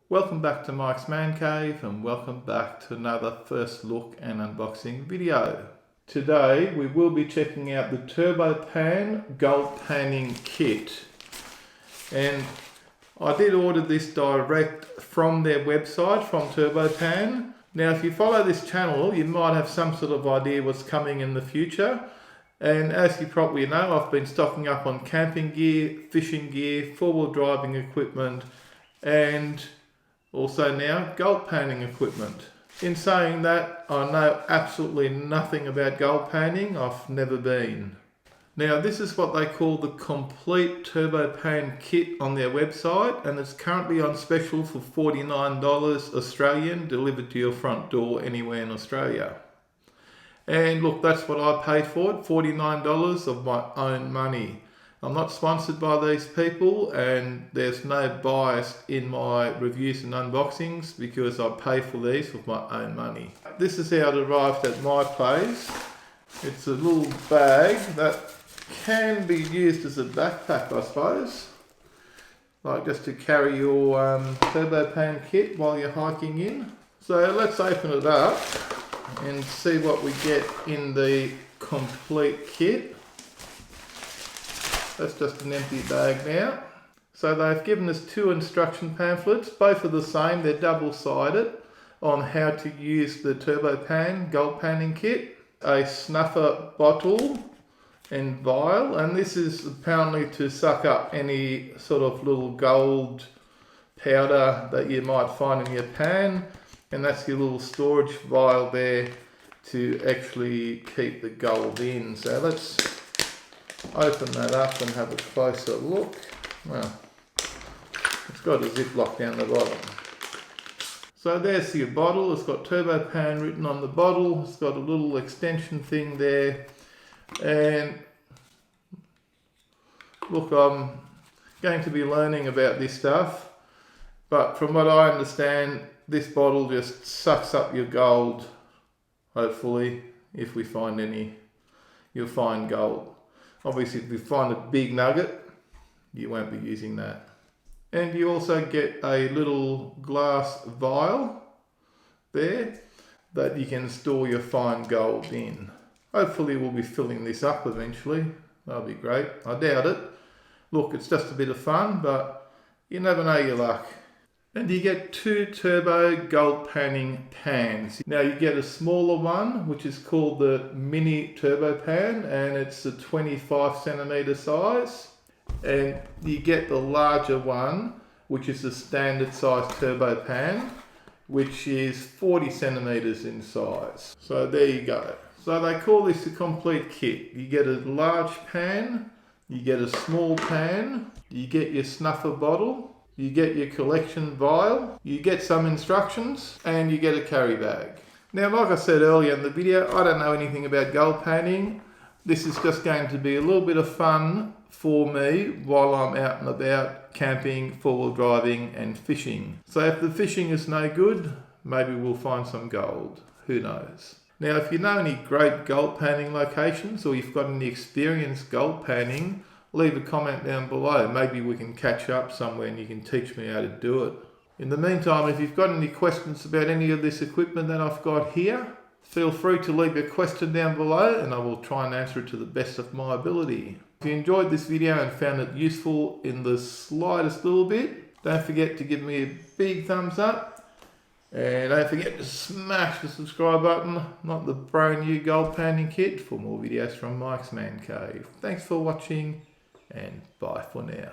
Welcome back to Mike's Man Cave and welcome back to another first look and unboxing video. Today we will be checking out the Turbopan gold panning kit, and I did order this direct from their website, from Turbopan. Now if you follow this channel you might have some sort of idea what's coming in the future, and as you probably know I've been stocking up on camping gear, fishing gear, four-wheel driving equipment and also now gold panning equipment. In saying that, I know absolutely nothing about gold panning. I've never been. Now this is what they call the complete Turbopan kit on their website, and it's currently on special for $49 Australian, delivered to your front door anywhere in Australia. And look, that's what I paid for it, $49 of my own money. I'm not sponsored by these people and there's no bias in my reviews and unboxings because I pay for these with my own money. This is how it arrived at my place. It's a little bag that can be used as a backpack, I suppose. Like just to carry your Turbopan kit while you're hiking in. So let's open it up and see what we get in the complete kit. That's just an empty bag now. So they've given us two instruction pamphlets, both are the same, they're double-sided, on how to use the Turbopan gold panning kit. A snuffer bottle and vial, and this is apparently to suck up any sort of little gold powder that you might find in your pan, and that's your little storage vial there to actually keep the gold in. So let's open that up and have a closer look. Well, it's got a ziplock down the bottom. So there's your bottle. It's got Turbopan written on the bottle. It's got a little extension thing there. And look, I'm going to be learning about this stuff, but from what I understand, this bottle just sucks up your gold. Hopefully, if we find any, you'll find gold. Obviously, if you find a big nugget, you won't be using that. And you also get a little glass vial there that you can store your fine gold in. Hopefully we'll be filling this up eventually. That'll be great. I doubt it. Look, it's just a bit of fun, but you never know your luck. And you get two turbo gold panning pans. Now you get a smaller one, which is called the mini Turbopan, and it's a 25 centimeter size. And you get the larger one, which is the standard size Turbopan, which is 40 centimeters in size. So there you go. So they call this a complete kit. You get a large pan, you get a small pan, you get your snuffer bottle, you get your collection vial, you get some instructions, and you get a carry bag. Now, like I said earlier in the video, I don't know anything about gold panning. This is just going to be a little bit of fun for me while I'm out and about camping, four-wheel driving, and fishing. So if the fishing is no good, maybe we'll find some gold. Who knows? Now, if you know any great gold panning locations or you've got any experience gold panning, leave a comment down below. Maybe we can catch up somewhere and you can teach me how to do it. In the meantime, if you've got any questions about any of this equipment that I've got here, feel free to leave a question down below and I will try and answer it to the best of my ability. If you enjoyed this video and found it useful in the slightest little bit, don't forget to give me a big thumbs up. And don't forget to smash the subscribe button, not the brand new gold panning kit, for more videos from Mike's Man Cave. Thanks for watching and bye for now.